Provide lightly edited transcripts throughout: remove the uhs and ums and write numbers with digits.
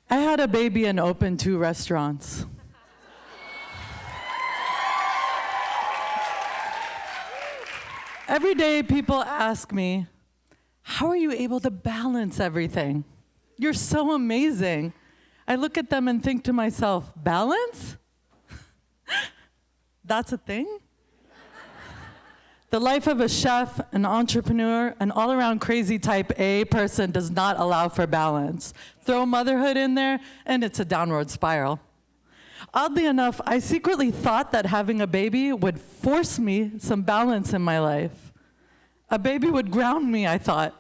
I had a baby and opened 2 restaurants. Every day people ask me, how are you able to balance everything? You're so amazing. I look at them and think to myself, balance? That's a thing? The life of a chef, an entrepreneur, an all-around crazy type A person does not allow for balance. Throw motherhood in there, and it's a downward spiral. Oddly enough, I secretly thought that having a baby would force me some balance in my life. A baby would ground me, I thought.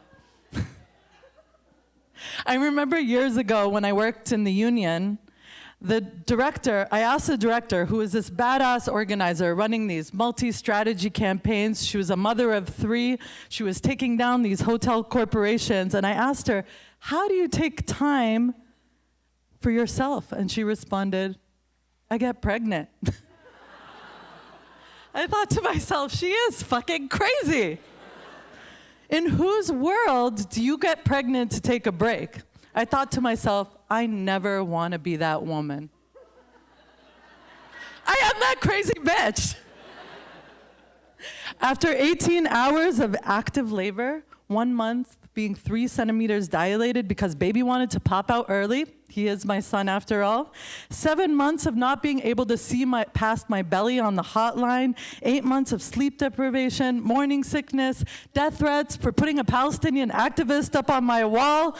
I remember years ago when I worked in the union, I asked the director, who is this badass organizer running these multi-strategy campaigns. She was a mother of 3. She was taking down these hotel corporations. And I asked her, how do you take time for yourself? And she responded, I get pregnant. I thought to myself, she is fucking crazy. In whose world do you get pregnant to take a break? I thought to myself, I never want to be that woman. I am that crazy bitch. After 18 hours of active labor, 1 month being 3 centimeters dilated because baby wanted to pop out early, he is my son after all, 7 months of not being able to see past my belly on the hotline, 8 months of sleep deprivation, morning sickness, death threats for putting a Palestinian activist up on my wall,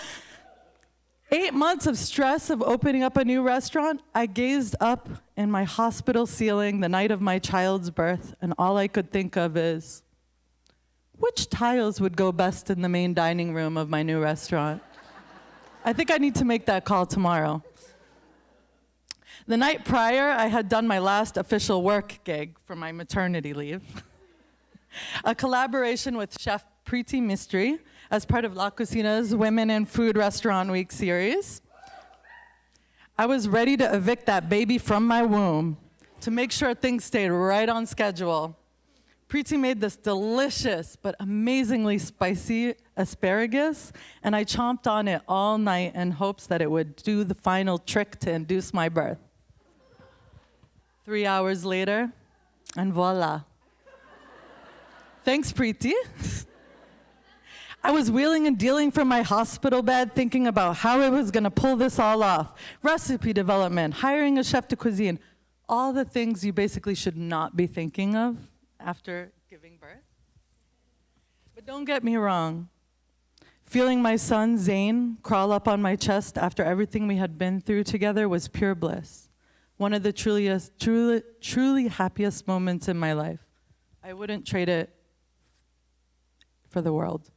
8 months of stress of opening up a new restaurant. I gazed up in my hospital ceiling the night of my child's birth, and all I could think of is, which tiles would go best in the main dining room of my new restaurant? I think I need to make that call tomorrow. The night prior, I had done my last official work gig for my maternity leave. A collaboration with Chef Preeti Mistry as part of La Cucina's Women in Food Restaurant Week series. I was ready to evict that baby from my womb to make sure things stayed right on schedule. Preeti made this delicious but amazingly spicy asparagus, and I chomped on it all night in hopes that it would do the final trick to induce my birth. 3 hours later, and voila. Thanks, Preeti. I was wheeling and dealing from my hospital bed, thinking about how I was gonna pull this all off. Recipe development, hiring a chef de cuisine, all the things you basically should not be thinking of after giving birth. But don't get me wrong. Feeling my son, Zayn, crawl up on my chest after everything we had been through together was pure bliss. One of the truly happiest moments in my life. I wouldn't trade it for the world.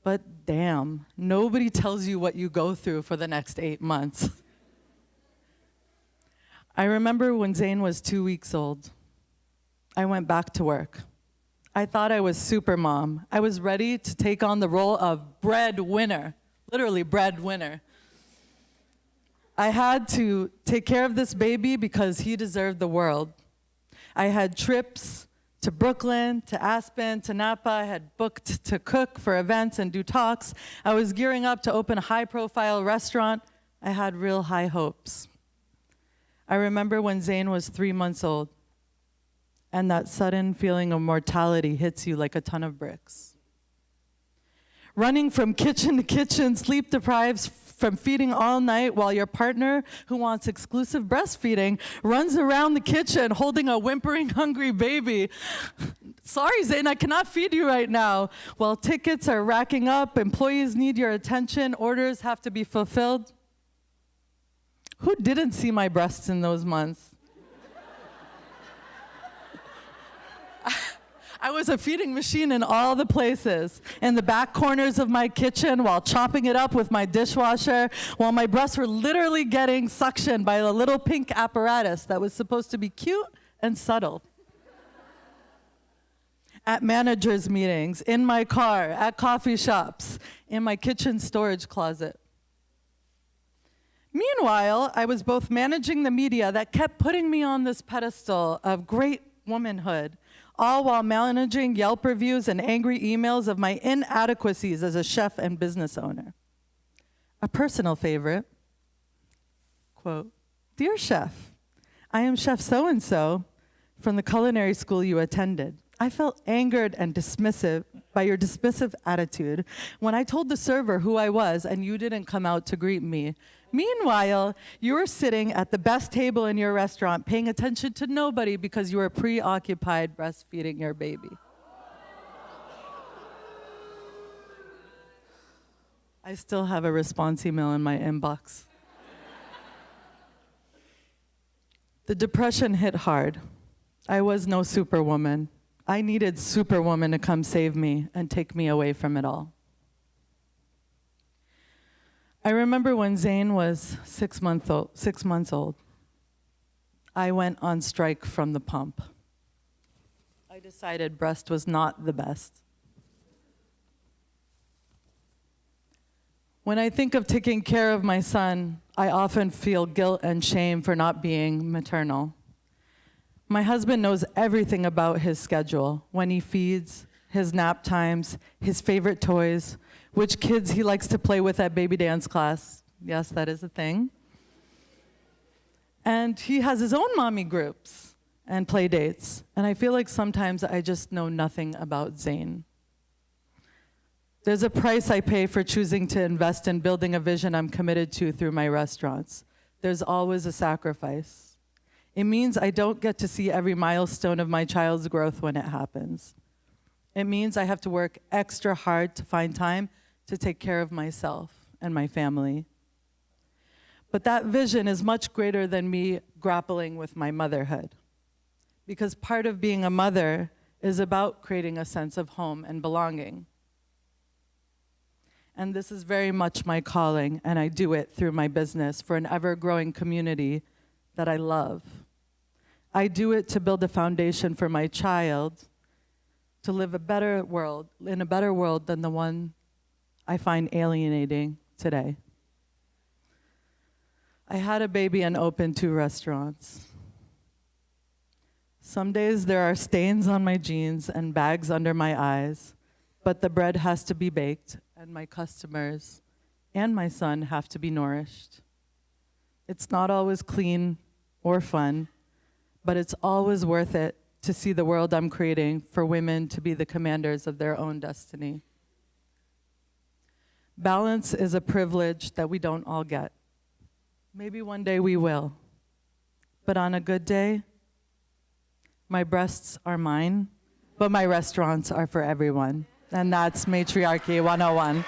But damn, nobody tells you what you go through for the next 8 months. I remember when Zayn was 2 weeks old. I went back to work. I thought I was super mom. I was ready to take on the role of breadwinner, literally breadwinner. I had to take care of this baby because he deserved the world. I had trips to Brooklyn, to Aspen, to Napa. I had booked to cook for events and do talks. I was gearing up to open a high-profile restaurant. I had real high hopes. I remember when Zayn was 3 months old, and that sudden feeling of mortality hits you like a ton of bricks. Running from kitchen to kitchen, sleep deprived from feeding all night while your partner, who wants exclusive breastfeeding, runs around the kitchen holding a whimpering, hungry baby. Sorry, Zayn, I cannot feed you right now. While tickets are racking up, employees need your attention, orders have to be fulfilled. Who didn't see my breasts in those months? I was a feeding machine in all the places, in the back corners of my kitchen while chopping it up with my dishwasher, while my breasts were literally getting suctioned by a little pink apparatus that was supposed to be cute and subtle. At managers' meetings, in my car, at coffee shops, in my kitchen storage closet. Meanwhile, I was both managing the media that kept putting me on this pedestal of great womanhood, all while managing Yelp reviews and angry emails of my inadequacies as a chef and business owner. A personal favorite, quote, "Dear chef, I am Chef so-and-so from the culinary school you attended. I felt angered and dismissive by your dismissive attitude when I told the server who I was and you didn't come out to greet me. Meanwhile, you were sitting at the best table in your restaurant paying attention to nobody because you were preoccupied breastfeeding your baby." I still have a response email in my inbox. The depression hit hard. I was no superwoman. I needed Superwoman to come save me and take me away from it all. I remember when Zane was 6 months old. I went on strike from the pump. I decided breast was not the best. When I think of taking care of my son, I often feel guilt and shame for not being maternal. My husband knows everything about his schedule, when he feeds, his nap times, his favorite toys, which kids he likes to play with at baby dance class. Yes, that is a thing. And he has his own mommy groups and play dates. And I feel like sometimes I just know nothing about Zane. There's a price I pay for choosing to invest in building a vision I'm committed to through my restaurants. There's always a sacrifice. It means I don't get to see every milestone of my child's growth when it happens. It means I have to work extra hard to find time to take care of myself and my family. But that vision is much greater than me grappling with my motherhood. Because part of being a mother is about creating a sense of home and belonging. And this is very much my calling, and I do it through my business for an ever-growing community that I love. I do it to build a foundation for my child to live in a better world than the one I find alienating today. I had a baby and opened 2 restaurants. Some days there are stains on my jeans and bags under my eyes, but the bread has to be baked, and my customers and my son have to be nourished. It's not always clean or fun, but it's always worth it to see the world I'm creating for women to be the commanders of their own destiny. Balance is a privilege that we don't all get. Maybe one day we will. But on a good day, my breasts are mine, but my restaurants are for everyone. And that's Matriarchy 101.